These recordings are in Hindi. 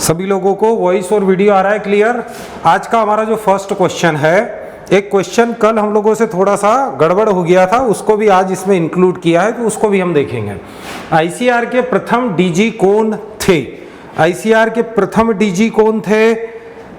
सभी लोगों को वॉइस और वीडियो आ रहा है क्लियर। आज का हमारा जो फर्स्ट क्वेश्चन है, एक क्वेश्चन कल हम लोगों से थोड़ा सा गड़बड़ हो गया था, उसको भी आज इसमें इंक्लूड किया है, तो उसको भी हम देखेंगे। आईसीआर के प्रथम डीजी कौन थे? आईसीआर के प्रथम डीजी कौन थे?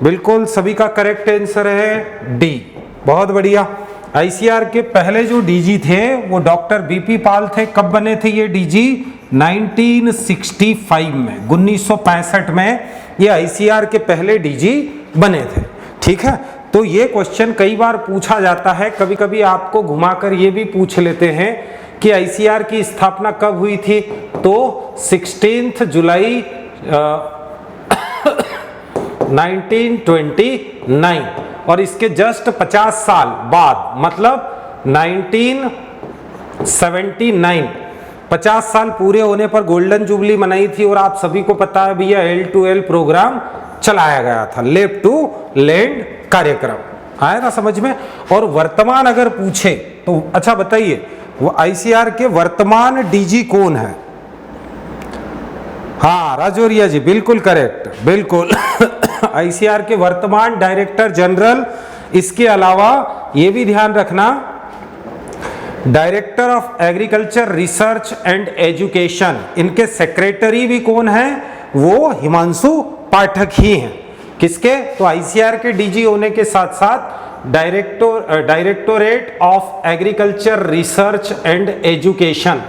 बिल्कुल सभी का करेक्ट आंसर है डी, बहुत बढ़िया। आईसीआर के पहले जो डीजी थे वो डॉक्टर बीपी पाल थे। कब बने थे ये डीजी? 1965 में, 1965 में ये आईसीआर के पहले डीजी बने थे। ठीक है, तो ये क्वेश्चन कई बार पूछा जाता है, कभी कभी आपको घुमाकर ये भी पूछ लेते हैं कि आईसीआर की स्थापना कब हुई थी, तो 16 जुलाई 1929 और इसके जस्ट 50 साल बाद, मतलब 1979, 50 साल पूरे होने पर गोल्डन जुबली मनाई थी। और आप सभी को पता है भैया L2L प्रोग्राम चलाया गया था, लेफ्ट टू लैंड कार्यक्रम। आया ना समझ में? और वर्तमान अगर पूछे तो अच्छा बताइए, वो आईसीआर के वर्तमान डीजी कौन है? हाँ राजौरिया जी, बिल्कुल करेक्ट, बिल्कुल। आईसीआर के वर्तमान डायरेक्टर जनरल, इसके अलावा ये भी ध्यान रखना, director of agriculture research and education, इनके सेक्रेटरी भी कौन है? वो हिमांशु पाठक ही हैं। किसके? तो आईसीआर के डीजी होने के साथ साथ directorate of agriculture research and education,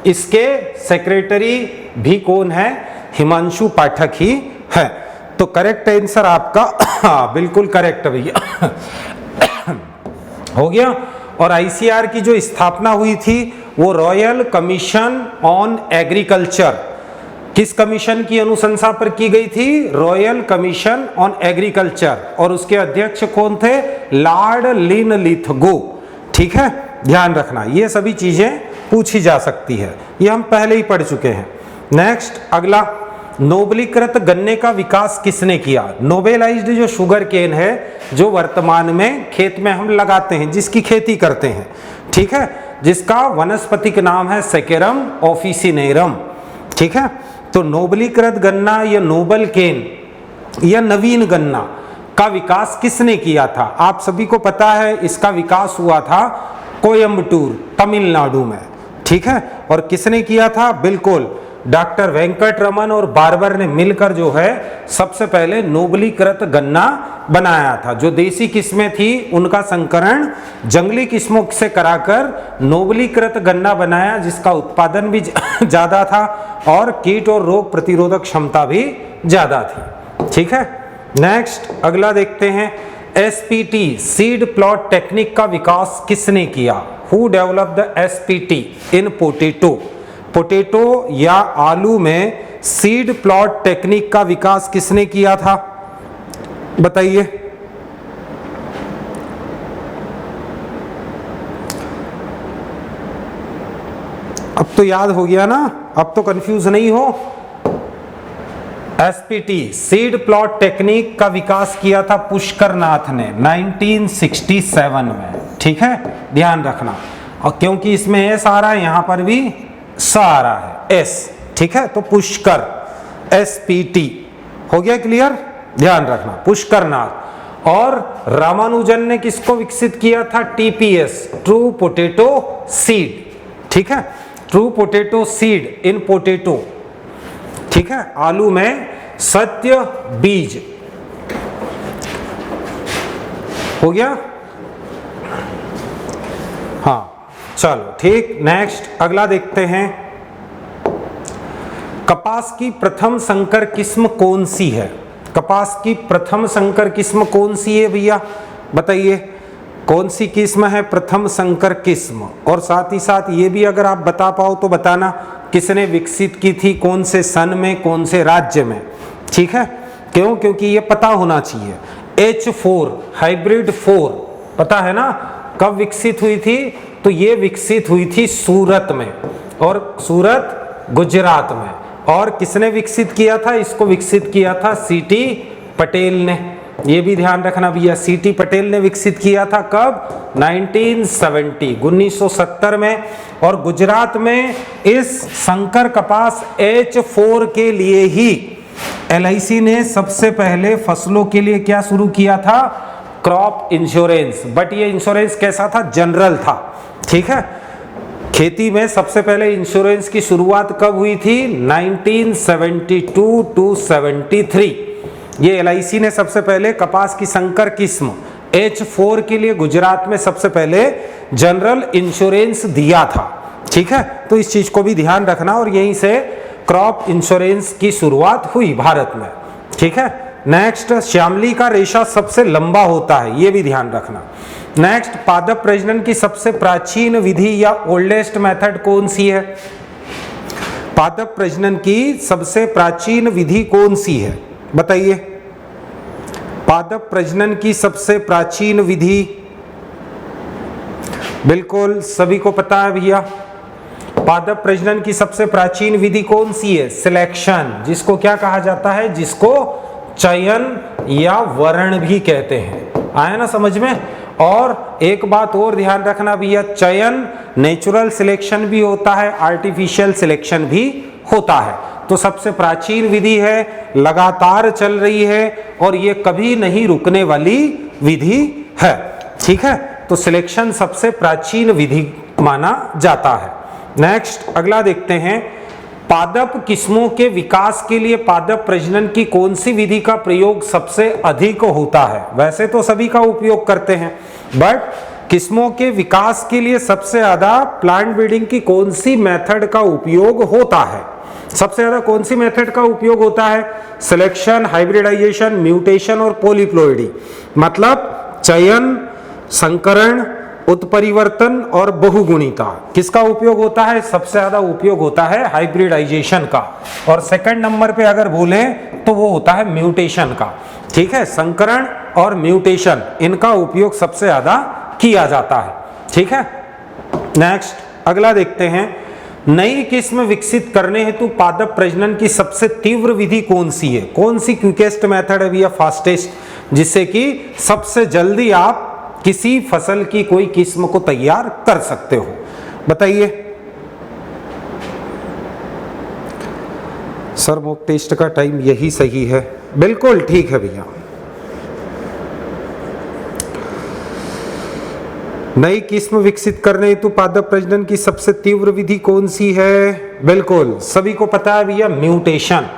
इसके सेक्रेटरी भी कौन है? हिमांशु पाठक ही है। तो करेक्ट आंसर आपका हाँ बिल्कुल करेक्ट भैया हो गया। और आईसीआर की जो स्थापना हुई थी वो रॉयल कमीशन ऑन एग्रीकल्चर, किस कमीशन की अनुशंसा पर की गई थी? Royal commission on agriculture. और उसके अध्यक्ष कौन थे? Lord Linlithgow. ठीक है, ध्यान रखना, ये सभी चीजें पूछी जा सकती है, ये हम पहले ही पढ़ चुके हैं। नेक्स्ट अगला, नोबलीकृत गन्ने का विकास किसने किया? नोबेलाइज्ड जो शुगर केन है, जो वर्तमान में खेत में हम लगाते हैं, जिसकी खेती करते हैं, ठीक है, जिसका वनस्पतिक नाम है सेकेरम ऑफिसिनेरम। ठीक है, तो नोबलीकृत गन्ना या नोबल केन या नवीन गन्ना का विकास किसने किया था? आप सभी को पता है, इसका विकास हुआ था कोयम्बटूर, तमिलनाडु में। ठीक है, और किसने किया था? बिल्कुल डॉक्टर वेंकट रमन और बार्बर ने मिलकर जो है सबसे पहले नोबलीकृत गन्ना बनाया था। जो देसी किस्में थी उनका संकरण जंगली किस्मों से कराकर नोबलीकृत गन्ना बनाया, जिसका उत्पादन भी ज्यादा था और कीट और रोग प्रतिरोधक क्षमता भी ज्यादा थी। ठीक है, नेक्स्ट अगला देखते हैं, एसपीटी सीड प्लॉट टेक्निक का विकास किसने किया? Who developed the SPT in potato? Potato या आलू में सीड प्लॉट टेक्निक का विकास किसने किया था? बताइए। अब तो याद हो गया ना, अब तो कंफ्यूज नहीं हो। एसपीटी सीड प्लॉट टेक्निक का विकास किया था पुष्कर नाथ ने 1967 में। ठीक है, ध्यान रखना, और क्योंकि इसमें एस आ रहा है, यहां पर भी स आ रहा है, एस। ठीक है, तो पुष्कर, एसपीटी हो गया क्लियर, ध्यान रखना, पुष्कर नाथ। और रामानुजन ने किसको विकसित किया था? TPS, true potato seed. ठीक है, true potato seed in potato. ठीक है, आलू में सत्य बीज हो गया। हाँ चलो ठीक, नेक्स्ट अगला देखते हैं, कपास की प्रथम संकर किस्म कौन सी है? कपास की प्रथम संकर किस्म कौन सी है भैया? बताइए, कौन सी किस्म है प्रथम संकर किस्म? और साथ ही साथ ये भी अगर आप बता पाओ तो बताना, किसने विकसित की थी, कौन से सन में, कौन से राज्य में? ठीक है, क्यों? क्योंकि ये पता होना चाहिए। H4 हाइब्रिड 4 पता है ना कब विकसित हुई थी? तो ये विकसित हुई थी सूरत में, और सूरत गुजरात में। और किसने विकसित किया था इसको? विकसित किया था सीटी पटेल ने। ये भी ध्यान रखना भैया, सीटी पटेल ने विकसित किया था कब? 1970 में। और गुजरात में इस संकर कपास H4 के लिए ही LIC ने सबसे पहले फसलों के लिए क्या शुरू किया था? Crop insurance. बट ये इंश्योरेंस कैसा था? जनरल था। ठीक है, खेती में सबसे पहले इंश्योरेंस की शुरुआत कब हुई थी? 1972 टू 73। ये LIC ने सबसे पहले कपास की संकर किस्म H4 के लिए गुजरात में सबसे पहले जनरल इंश्योरेंस दिया था। ठीक है, तो इस चीज को भी ध्यान रखना, और यहीं से क्रॉप इंश्योरेंस की शुरुआत हुई भारत में। ठीक है, नेक्स्ट, श्यामली का रेशा सबसे लंबा होता है, ये भी ध्यान रखना। नेक्स्ट, पादप प्रजनन की सबसे प्राचीन विधि या ओल्डेस्ट मेथड कौन सी है? पादप प्रजनन की सबसे प्राचीन विधि कौन सी है, बताइए। पादप प्रजनन की सबसे प्राचीन विधि, बिल्कुल सभी को पता है भैया। पादप प्रजनन की सबसे प्राचीन विधि कौन सी है? सिलेक्शन, जिसको क्या कहा जाता है? जिसको चयन या वर्ण भी कहते हैं। आया ना समझ में? और एक बात और ध्यान रखना भैया, चयन नेचुरल सिलेक्शन भी होता है, आर्टिफिशियल सिलेक्शन भी होता है। तो सबसे प्राचीन विधि है, लगातार चल रही है, और ये कभी नहीं रुकने वाली विधि है। ठीक है, तो सिलेक्शन सबसे प्राचीन विधि माना जाता है। नेक्स्ट, अगला देखते हैं, पादप किस्मों के विकास के लिए पादप प्रजनन की कौन सी विधि का प्रयोग सबसे अधिक होता है? वैसे तो सभी का उपयोग करते हैं, बट किस्मों के विकास के लिए सबसे ज्यादा प्लांट ब्रीडिंग की कौन सी मेथड का उपयोग होता है? सबसे ज्यादा कौन सी मेथड का उपयोग होता है? सिलेक्शन, हाइब्रिडाइजेशन, म्यूटेशन और पॉलीप्लॉइडी। मतलब चयन, संकरण, उत्परिवर्तन और बहुगुणिता। किसका उपयोग होता है? सबसे ज्यादा उपयोग होता है हाइब्रिडाइजेशन का, और सेकंड नंबर पे अगर बोलें तो वो होता है म्यूटेशन का। ठीक है, संकरण और म्यूटेशन, इनका उपयोग सबसे ज्यादा किया जाता है। ठीक है, नेक्स्ट, अगला देखते हैं, नई किस्म विकसित करने हेतु पादप प्रजनन की सबसे तीव्र विधि कौन सी है? कौन सी क्विकेस्ट मेथड है भैया? फास्टेस्ट, जिससे कि सबसे जल्दी आप किसी फसल की कोई किस्म को तैयार कर सकते हो, बताइए। सर मॉक टेस्ट का टाइम यही सही है? बिल्कुल ठीक है भैया। नई किस्म विकसित करने हेतु पादप प्रजनन की सबसे तीव्र विधि कौन सी है? बिल्कुल सभी को पता है भैया, म्यूटेशन।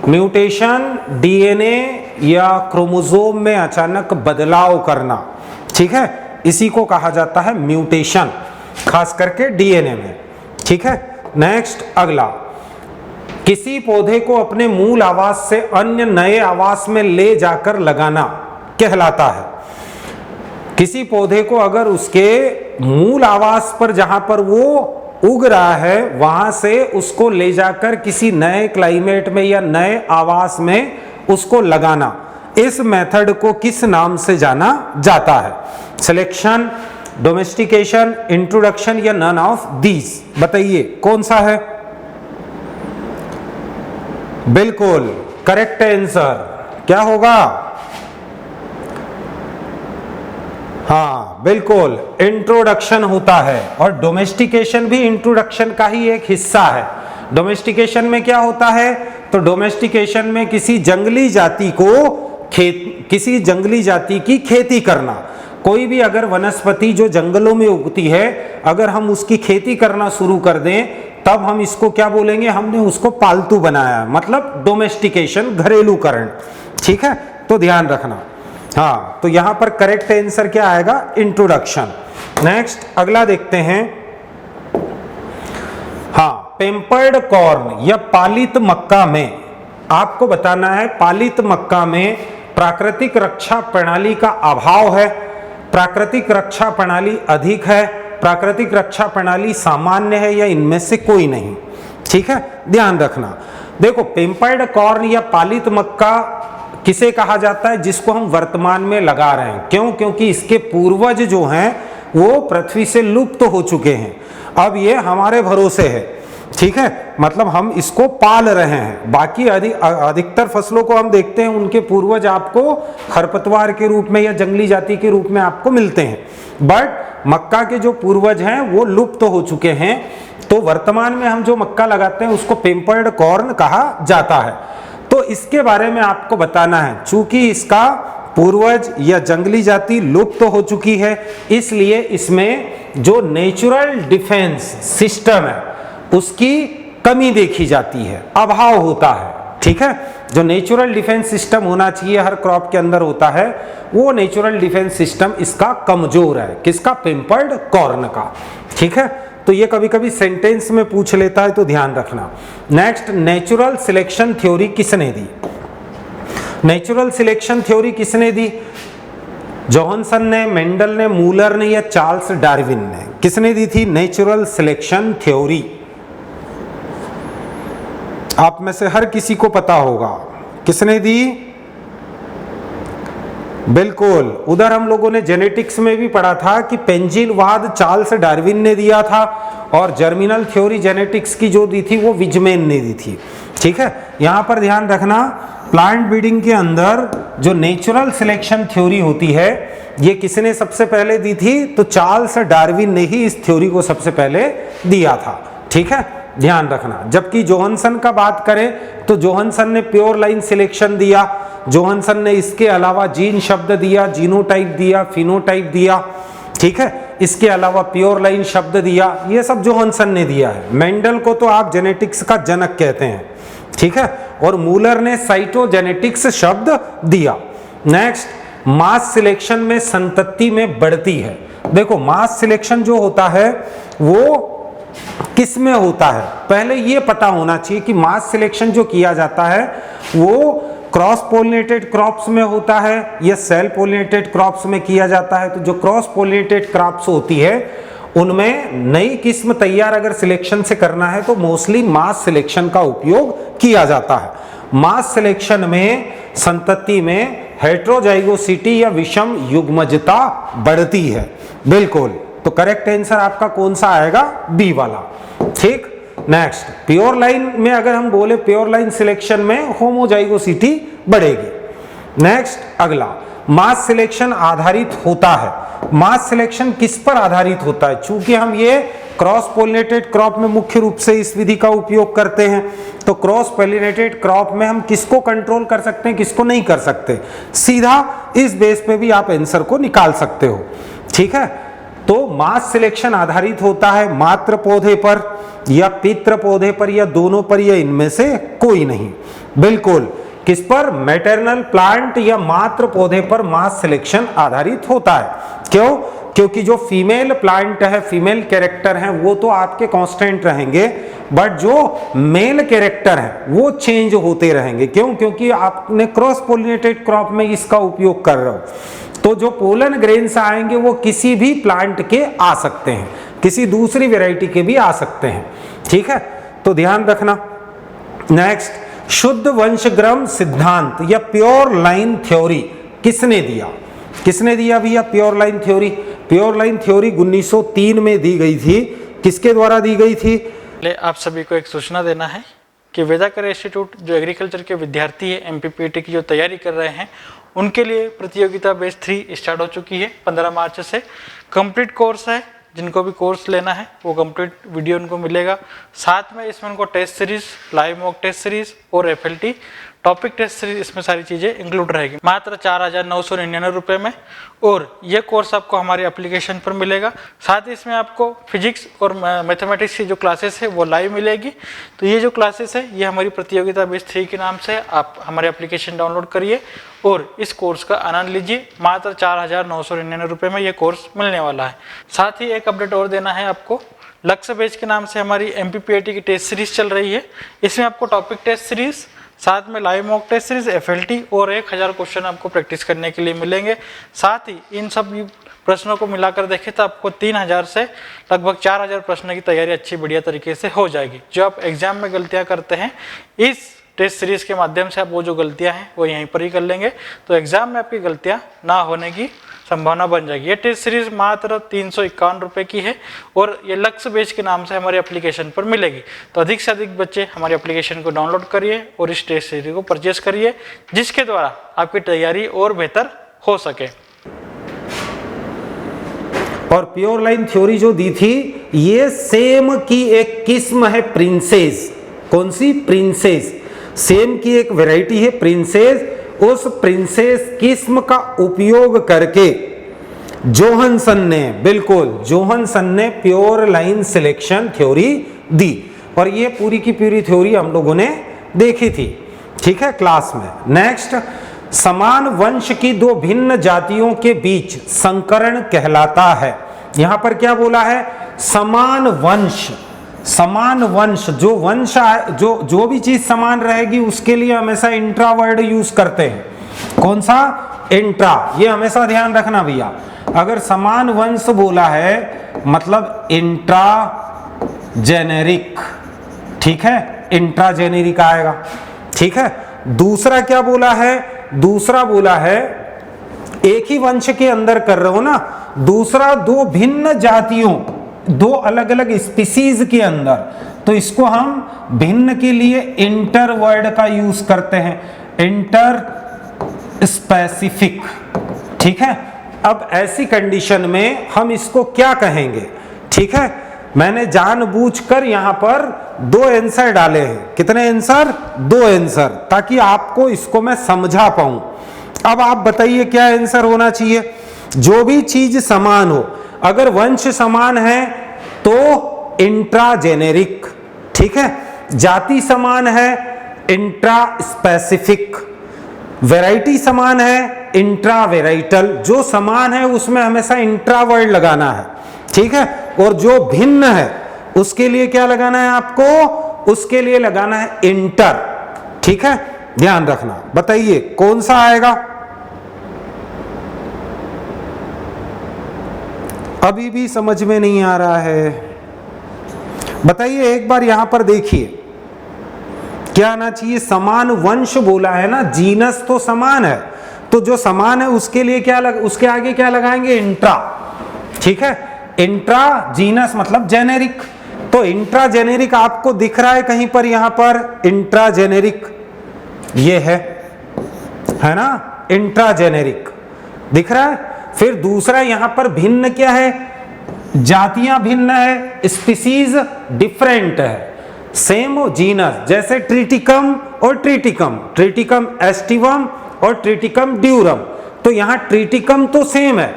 म्यूटेशन डीएनए या क्रोमोसोम में अचानक बदलाव करना। ठीक है, इसी को कहा जाता है म्यूटेशन, खास करके डीएनए में। ठीक है, नेक्स्ट, अगला, किसी पौधे को अपने मूल आवास से अन्य नए आवास में ले जाकर लगाना कहलाता है। किसी पौधे को अगर उसके मूल आवास पर, जहां पर वो उग रहा है, वहां से उसको ले जाकर किसी नए क्लाइमेट में या नए आवास में उसको लगाना, इस मेथड को किस नाम से जाना जाता है? सिलेक्शन, डोमेस्टिकेशन, इंट्रोडक्शन या नन ऑफ दीज, बताइए कौन सा है? बिल्कुल करेक्ट आंसर क्या होगा? हाँ बिल्कुल, इंट्रोडक्शन होता है, और डोमेस्टिकेशन भी इंट्रोडक्शन का ही एक हिस्सा है। डोमेस्टिकेशन में क्या होता है? तो डोमेस्टिकेशन में किसी जंगली जाति को किसी जंगली जाति की खेती करना। कोई भी अगर वनस्पति जो जंगलों में उगती है, अगर हम उसकी खेती करना शुरू कर दें, तब हम इसको क्या बोलेंगे? हमने उसको पालतू बनाया, मतलब डोमेस्टिकेशन, घरेलूकरण। ठीक है, तो ध्यान रखना। हाँ, तो यहां पर करेक्ट आंसर क्या आएगा? इंट्रोडक्शन। नेक्स्ट, अगला देखते हैं। हाँ, पेम्पर्ड कॉर्न या पालित मक्का में आपको बताना है, पालित मक्का में प्राकृतिक रक्षा प्रणाली का अभाव है, प्राकृतिक रक्षा प्रणाली अधिक है, प्राकृतिक रक्षा प्रणाली सामान्य है, या इनमें से कोई नहीं। ठीक है, ध्यान रखना। देखो, पेम्पर्ड कॉर्न या पालित मक्का किसे कहा जाता है? जिसको हम वर्तमान में लगा रहे हैं। क्यों? क्योंकि इसके पूर्वज जो हैं वो पृथ्वी से लुप्त हो चुके हैं, अब ये हमारे भरोसे है। ठीक है, मतलब हम इसको पाल रहे हैं। बाकी अधिकतर फसलों को हम देखते हैं, उनके पूर्वज आपको खरपतवार के रूप में या जंगली जाति के रूप में आपको मिलते हैं, बट मक्का के जो पूर्वज हैं वो लुप्त हो चुके हैं। तो वर्तमान में हम जो मक्का लगाते हैं उसको पेम्पर्ड कॉर्न कहा जाता है। तो तो इसके बारे में आपको बताना है। चूंकि इसका पूर्वज या जंगली जाति लुप्त तो हो चुकी है, इसलिए इसमें जो नेचुरल डिफेंस सिस्टम है उसकी कमी देखी जाती है, अभाव होता है। ठीक है, जो नेचुरल डिफेंस सिस्टम होना चाहिए हर क्रॉप के अंदर होता है, वो नेचुरल डिफेंस सिस्टम इसका कमजोर है। किसका? पेम्पर्ड कॉर्न का। ठीक है, तो ये कभी कभी सेंटेंस में पूछ लेता है, तो ध्यान रखना। नेक्स्ट, नेचुरल सिलेक्शन थ्योरी किसने दी? नेचुरल सिलेक्शन थ्योरी किसने दी? जॉनसन ने, मेंडल ने, मूलर ने या चार्ल्स डार्विन ने? किसने दी थी नेचुरल सिलेक्शन थ्योरी? आप में से हर किसी को पता होगा किसने दी। बिल्कुल, उधर हम लोगों ने जेनेटिक्स में भी पढ़ा था कि पेंजिलवाद चार्ल्स डार्विन ने दिया था, और जर्मिनल थ्योरी जेनेटिक्स की जो दी थी वो विजमेन ने दी थी। ठीक है, यहां पर ध्यान रखना, प्लांट ब्रीडिंग के अंदर जो नेचुरल सिलेक्शन थ्योरी होती है ये किसने सबसे पहले दी थी? तो चार्ल्स डार्विन ने ही इस थ्योरी को सबसे पहले दिया था। ठीक है, ध्यान रखना। जबकि जोहानसन का बात करें तो जोहानसन ने प्योर लाइन सिलेक्शन दिया। जोहानसन ने इसके अलावा जीन शब्द दिया, जीनोटाइप दिया, फिनोटाइप दिया। ठीक है, इसके अलावा प्योर लाइन शब्द दिया, ये सब जोहानसन ने दिया है। मेंडल को तो आप जेनेटिक्स का जनक कहते हैं। ठीक है, और मूलर ने साइटोजेनेटिक्स शब्द दिया। नेक्स्ट, मास सिलेक्शन में संतति में बढ़ती है। देखो, मास सिलेक्शन जो होता है वो किस में होता है? पहले ये पता होना चाहिए कि मास सिलेक्शन जो किया जाता है वो क्रॉस पोलिनेटेड क्रॉप्स में होता है या सेल पोलिनेटेड क्रॉप्स में किया जाता है। तो जो क्रॉस पोलिनेटेड क्रॉप्स होती है उनमें नई किस्म तैयार अगर सिलेक्शन से करना है तो मोस्टली मास सिलेक्शन का उपयोग किया जाता है। मास सिलेक्शन में संतति में हेटेरोजाइगोसिटी या विषम युग्मजता बढ़ती है। बिल्कुल, तो करेक्ट आंसर आपका कौन सा आएगा? बी वाला। ठीक, नेक्स्ट, प्योर लाइन में अगर हम बोले प्योर लाइन सिलेक्शन में होमोजाइगोसिटी बढ़ेगी। नेक्स्ट, अगला, मास सिलेक्शन आधारित होता है। मास सिलेक्शन किस पर आधारित होता है? चूंकि हम ये क्रॉस पोलिनेटेड क्रॉप में मुख्य रूप से इस विधि का उपयोग करते हैं, तो क्रॉस पोलिनेटेड क्रॉप में हम किसको कंट्रोल कर सकते हैं, किसको नहीं कर सकते, सीधा इस बेस पे भी आप आंसर को निकाल सकते हो। ठीक है, तो मास सिलेक्शन आधारित होता है मात्र पौधे पर या पितृ पौधे पर या दोनों पर या इनमें से कोई नहीं। बिल्कुल, किस पर? मैटरनल प्लांट या मात्र पौधे पर मास सिलेक्शन आधारित होता है। क्यों? क्योंकि जो फीमेल प्लांट है, फीमेल कैरेक्टर है, वो तो आपके कांस्टेंट रहेंगे, बट जो मेल कैरेक्टर है वो चेंज होते रहेंगे। क्यों? क्योंकि आपने क्रॉस पोलिनेटेड क्रॉप में इसका उपयोग कर रहे हो, तो जो पोलन ग्रेन्स आएंगे वो किसी भी प्लांट के आ सकते हैं, किसी दूसरी वैरायटी के भी आ सकते हैं। ठीक है, तो ध्यान रखना। नेक्स्ट, शुद्ध वंशक्रम सिद्धांत या प्योर लाइन थ्योरी किसने दिया? किसने दिया भैया pure line theory? Pure line theory 1903 में दी गई थी। किसके द्वारा दी गई थी? आप सभी को एक सूचना देना है कि वेदाकर इंस्टीट्यूट जो एग्रीकल्चर के विद्यार्थी है MPPT की जो तैयारी कर रहे हैं उनके लिए प्रतियोगिता बैच 3 स्टार्ट हो चुकी है 15 मार्च से। कंप्लीट कोर्स है, जिनको भी कोर्स लेना है वो कंप्लीट वीडियो उनको मिलेगा। साथ में इसमें उनको test series, live mock test series और FLT टॉपिक टेस्ट सीरीज, इसमें सारी चीज़ें इंक्लूड रहेगी मात्र 4,999 रुपये में। और ये कोर्स आपको हमारे एप्लीकेशन पर मिलेगा। साथ ही इसमें आपको फिजिक्स और मैथमेटिक्स की जो क्लासेस है वो लाइव मिलेगी। तो ये जो क्लासेस है ये हमारी प्रतियोगिता बैच 3 के नाम से आप हमारे एप्लीकेशन डाउनलोड करिए और इस कोर्स का आनंद लीजिए। मात्र 4,999 रुपये में ये कोर्स मिलने वाला है। साथ ही एक अपडेट और देना है आपको, लक्ष्य बैच के नाम से हमारी MPPT की टेस्ट सीरीज चल रही है। इसमें आपको टॉपिक टेस्ट सीरीज, साथ में live mock test series, FLT और 1000 क्वेश्चन आपको प्रैक्टिस करने के लिए मिलेंगे। साथ ही इन सब प्रश्नों को मिलाकर देखें तो आपको 3000 से लगभग 4000 प्रश्नों की तैयारी अच्छी बढ़िया तरीके से हो जाएगी। जो आप एग्जाम में गलतियां करते हैं इस टेस्ट सीरीज के माध्यम से आप वो जो गलतियां हैं वो यहीं पर ही कर लेंगे, तो एग्जाम में आपकी गलतियां ना होने की संभावना बन जाएगी। ये टेस्ट सीरीज मात्र 351 रुपये की है और ये लक्ष्य बैच के नाम से हमारे एप्लीकेशन पर मिलेगी। तो अधिक से अधिक बच्चे हमारे एप्लीकेशन को डाउनलोड करिए और इस टेस्ट सीरीज को परचेस करिए, जिसके द्वारा आपकी तैयारी और बेहतर हो सके। और प्योर लाइन थ्योरी जो दी थी ये सेम की एक किस्म है प्रिंसेस। कौन सी? प्रिंसेस। सेम की एक वैरायटी है प्रिंसेस, उस प्रिंसेस किस्म का उपयोग करके जोहानसन ने, बिल्कुल जोहानसन ने प्योर लाइन सिलेक्शन थ्योरी दी, और ये पूरी की पूरी थ्योरी हम लोगों ने देखी थी, ठीक है, क्लास में। नेक्स्ट, समान वंश की दो भिन्न जातियों के बीच संकरण कहलाता है। यहां पर क्या बोला है? समान वंश, समान वंश, जो वंश जो भी चीज समान रहेगी उसके लिए हमेशा इंट्रा वर्ड यूज करते हैं। कौन सा? इंट्रा। ये हमेशा ध्यान रखना भैया, अगर समान वंश बोला है मतलब इंट्रा जेनेरिक, ठीक है, इंट्रा जेनेरिक आएगा, ठीक है। दूसरा क्या बोला है? दूसरा बोला है एक ही वंश के अंदर कर रहे हो ना, दूसरा दो भिन्न जातियों, दो अलग अलग स्पीसीज के अंदर, तो इसको हम भिन्न के लिए इंटर वर्ड का यूज करते हैं, इंटर स्पेसिफिक, ठीक है। अब ऐसी कंडीशन में हम इसको क्या कहेंगे? ठीक है, मैंने जानबूझकर यहां पर दो आंसर डाले हैं। कितने आंसर? दो आंसर, ताकि आपको इसको मैं समझा पाऊं। अब आप बताइए क्या आंसर होना चाहिए? जो भी चीज समान हो, अगर वंश समान है तो इंट्रा जेनेरिक, ठीक है, जाति समान है इंट्रा स्पेसिफिक, वैरायटी समान है इंट्रा वेराइटल, जो समान है उसमें हमेशा इंट्रा वर्ड लगाना है, ठीक है। और जो भिन्न है उसके लिए क्या लगाना है आपको? उसके लिए लगाना है इंटर, ठीक है, ध्यान रखना। बताइए कौन सा आएगा? अभी भी समझ में नहीं आ रहा है? बताइए एक बार यहां पर देखिए क्या आना चाहिए? समान वंश बोला है ना, जीनस तो समान है, तो जो समान है उसके लिए क्या उसके आगे क्या लगाएंगे? इंट्रा, ठीक है। इंट्रा जीनस मतलब जेनेरिक, तो इंट्रा जेनेरिक आपको दिख रहा है कहीं पर? यहां पर इंट्रा जेनेरिक ये है ना, इंट्रा जेनेरिक दिख रहा है। फिर दूसरा यहां पर भिन्न क्या है? जातियां भिन्न है, स्पीसीज डिफरेंट है, सेम हो जीनस, जैसे ट्रिटिकम और ट्रिटिकम, ट्रिटिकम एस्टिवम और ट्रिटिकम ड्यूरम। तो यहां ट्रिटिकम तो सेम है,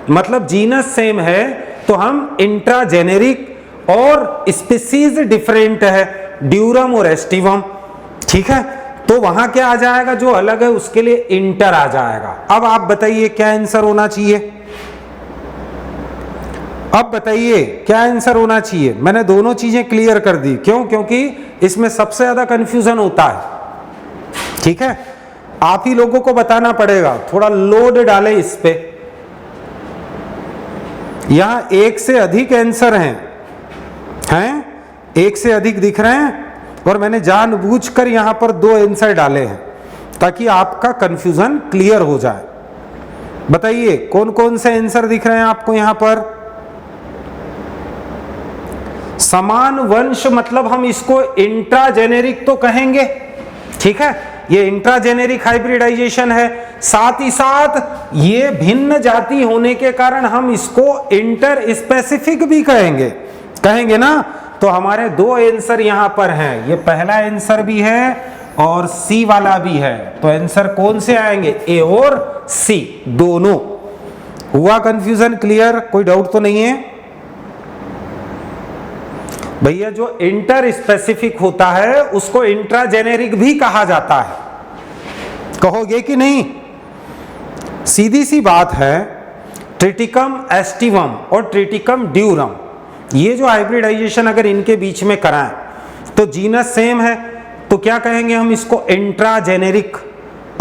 मतलब जीनस सेम है, तो हम इंट्रा जेनेरिक और स्पीसीज डिफरेंट है, ड्यूरम और एस्टिवम, ठीक है। तो वहां क्या आ जाएगा? जो अलग है उसके लिए इंटर आ जाएगा। अब आप बताइए क्या आंसर होना चाहिए? अब बताइए क्या आंसर होना चाहिए? मैंने दोनों चीजें क्लियर कर दी, क्यों? क्योंकि इसमें सबसे ज्यादा कंफ्यूजन होता है, ठीक है। आप ही लोगों को बताना पड़ेगा, थोड़ा लोड डाले इस पे। यहां एक से अधिक आंसर हैं, एक से अधिक दिख रहे हैं, और मैंने जानबूझकर यहां पर दो आंसर डाले हैं ताकि आपका कंफ्यूजन क्लियर हो जाए। बताइए कौन कौन से आंसर दिख रहे हैं आपको यहां पर? समान वंश मतलब हम इसको इंट्रा जेनेरिक तो कहेंगे, ठीक है, ये इंट्रा जेनेरिक हाइब्रिडाइजेशन है। साथ ही साथ ये भिन्न जाति होने के कारण हम इसको इंटर स्पेसिफिक भी कहेंगे ना। तो हमारे दो आंसर यहां पर हैं, ये पहला आंसर भी है और सी वाला भी है। तो आंसर कौन से आएंगे? ए और सी दोनों। हुआ कंफ्यूजन क्लियर? कोई डाउट तो नहीं है भैया? जो इंटर स्पेसिफिक होता है उसको इंट्रा जेनेरिक भी कहा जाता है, कहोगे कि नहीं? सीधी सी बात है, ट्रिटिकम एस्टिवम और ट्रिटिकम ड्यूरम, ये जो हाइब्रिडाइजेशन अगर इनके बीच में कराएं तो जीनस सेम है, तो क्या कहेंगे हम इसको? Intra generic.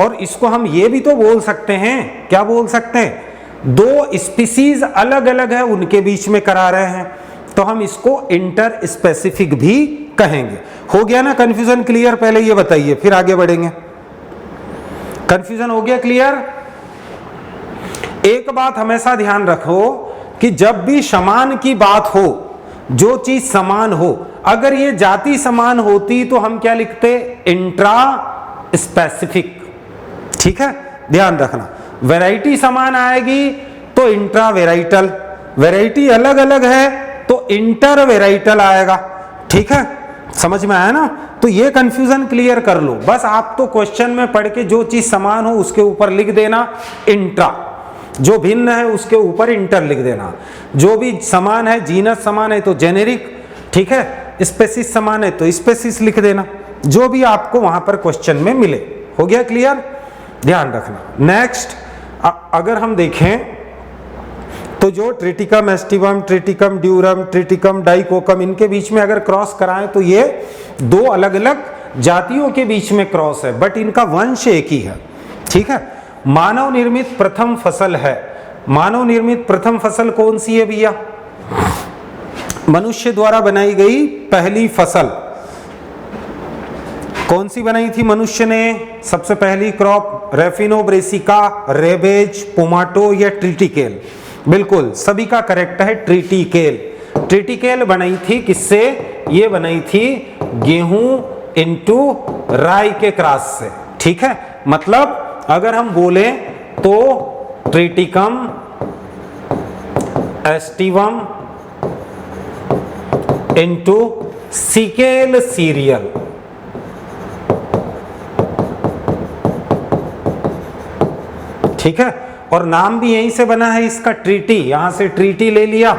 और इसको हम ये भी तो बोल सकते हैं, क्या बोल सकते हैं? दो स्पीसीज अलग अलग है उनके बीच में करा रहे हैं, तो हम इसको इंटर स्पेसिफिक भी कहेंगे। हो गया ना कंफ्यूजन क्लियर? पहले ये बताइए फिर आगे बढ़ेंगे। कंफ्यूजन हो गया क्लियर? एक बात हमेशा ध्यान रखो कि जब भी समान की बात हो, जो चीज समान हो, अगर ये जाति समान होती तो हम क्या लिखते? इंट्रा स्पेसिफिक, ठीक है, ध्यान रखना। वैरायटी समान आएगी तो इंट्रा वेराइटल, वैरायटी अलग अलग है तो इंटर वेराइटल आएगा, ठीक है। समझ में आया ना? तो ये कंफ्यूजन क्लियर कर लो। बस आप तो क्वेश्चन में पढ़ के जो चीज समान हो उसके ऊपर लिख देना इंट्रा, जो भिन्न है उसके ऊपर इंटर लिख देना, जो भी समान है, जीनस समान है तो जेनेरिक, ठीक है, स्पेसिस समान है तो स्पेसिस लिख देना, जो भी आपको वहां पर क्वेश्चन में मिले। हो गया क्लियर? ध्यान रखना। नेक्स्ट अगर हम देखें तो जो Triticum aestivum, Triticum durum, Triticum डाइकोकम, इनके बीच में अगर क्रॉस कराएं तो ये दो अलग अलग जातियों के बीच में क्रॉस है, बट इनका वंश एक ही है, ठीक है। मानव निर्मित प्रथम फसल है। मानव निर्मित प्रथम फसल कौन सी है भैया? मनुष्य द्वारा बनाई गई पहली फसल कौन सी बनाई थी मनुष्य ने? सबसे पहली क्रॉप रेफिनो ब्रेसिका, रेबेज, पोमाटो या ट्रिटिकेल? बिल्कुल, सभी का करेक्ट है ट्रिटिकेल। ट्रिटिकेल बनाई थी किससे? ये बनाई थी गेहूं इनटू राई के क्रॉस से, ठीक है। मतलब अगर हम बोले तो Triticum aestivum into scale serial, ठीक है। और नाम भी यहीं से बना है इसका, ट्रीटी, यहां से ट्रीटी ले लिया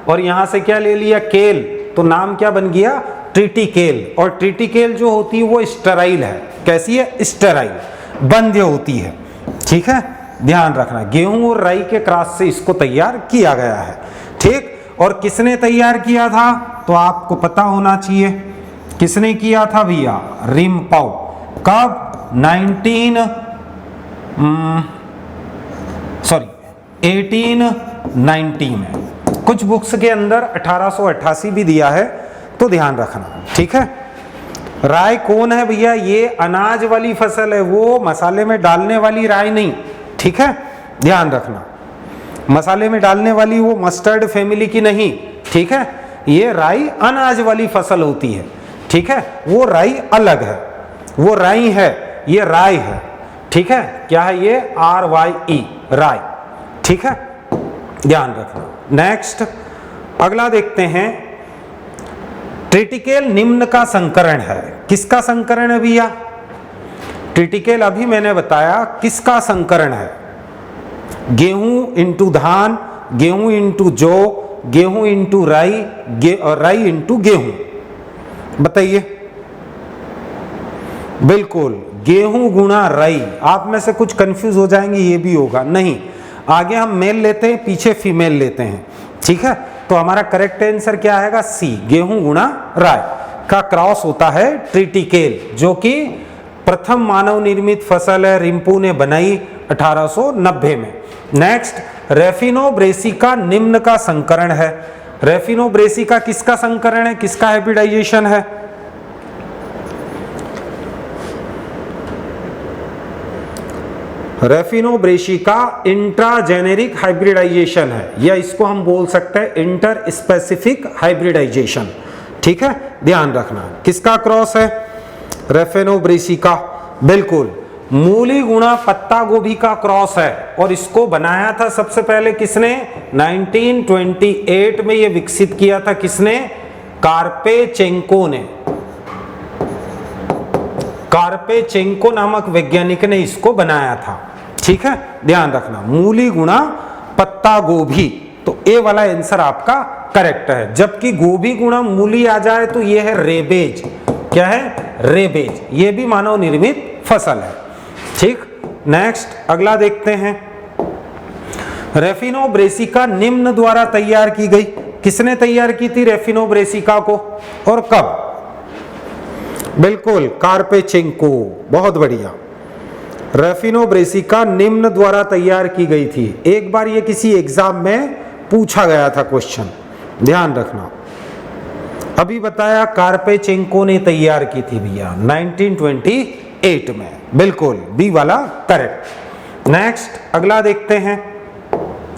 और यहां से क्या ले लिया? केल, तो नाम क्या बन गया? ट्रिटिकेल। और ट्रिटिकेल जो होती है वो स्टेराइल है। कैसी है? स्टेराइल, बंध्य होती है, ठीक है। ध्यान रखना, गेहूं और राई के क्रॉस से इसको तैयार किया गया है, ठीक। और किसने तैयार किया था? तो आपको पता होना चाहिए किसने किया था भैया? रिम्पाउ। कब? 1890 में। कुछ बुक्स के अंदर 1888 भी दिया है, तो ध्यान रखना, ठीक है। राय कौन है भैया? ये अनाज वाली फसल है, वो मसाले में डालने वाली राय नहीं, ठीक है। ध्यान रखना, मसाले में डालने वाली वो मस्टर्ड फैमिली की नहीं, ठीक है। ये राई अनाज वाली फसल होती है, ठीक है। वो राई अलग है, वो राई है, ये राय है, ठीक है। क्या है ये? RYE, राय, ठीक है। ध्यान रखना। नेक्स्ट अगला देखते हैं। ट्रिटिकेल निम्न का संकरण है। किसका संकरण है भैया? ट्रिटिकेल अभी मैंने बताया किसका संकरण है? गेहूं इंटू धान, गेहूं इंटू जौ, गेहूं इंटू राई, राई इंटू गेहूं। बताइए। बिल्कुल, गेहूं गुणा राई। आप में से कुछ कंफ्यूज हो जाएंगे, ये भी होगा नहीं। आगे हम मेल लेते हैं, पीछे फीमेल लेते हैं, ठीक है। तो हमारा करेक्ट आंसर क्या आएगा? सी, गेहूं गुणा राय का क्रॉस होता है ट्रिटिकेल, जो कि प्रथम मानव निर्मित फसल है, रिम्पू ने बनाई 1890 में। नेक्स्ट, रेफिनो ब्रेसिका निम्न का संकरण है। रेफिनो ब्रेसिका किसका संकरण है? किसका हाइब्रिडाइजेशन है? रेफिनो ब्रेसिका इंट्राजेनेरिक हाइब्रिडाइजेशन है, या इसको हम बोल सकते हैं इंटर स्पेसिफिक हाइब्रिडाइजेशन, ठीक है। ध्यान रखना, किसका क्रॉस है? रेफिनो ब्रेसिका। बिल्कुल, मूली गुणा पत्ता गोभी का क्रॉस है, और इसको बनाया था सबसे पहले किसने? 1928 में ये विकसित किया था। किसने? कार्पेचेंको ने। कार्पेचेंको नामक वैज्ञानिक ने इसको बनाया था, ठीक है। ध्यान रखना, मूली गुणा पत्ता गोभी, तो ए वाला आंसर आपका करेक्ट है। जबकि गोभी गुणा मूली आ जाए तो ये है रेबेज। क्या है? रेबेज। ये भी मानव निर्मित फसल है, ठीक। नेक्स्ट अगला देखते हैं। रेफिनो ब्रेसिका निम्न द्वारा तैयार की गई। किसने तैयार की थी रेफिनो ब्रेसिका को, और कब? बिल्कुल, कार्पेचेंको। बहुत बढ़िया। रेफिनो ब्रेसिका निम्न द्वारा तैयार की गई थी। एक बार ये किसी एग्जाम में पूछा गया था क्वेश्चन, ध्यान रखना। अभी बताया कार्पेचेंको ने तैयार की थी भैया 1928 में। बिल्कुल, बी वाला करेक्ट। नेक्स्ट अगला देखते हैं।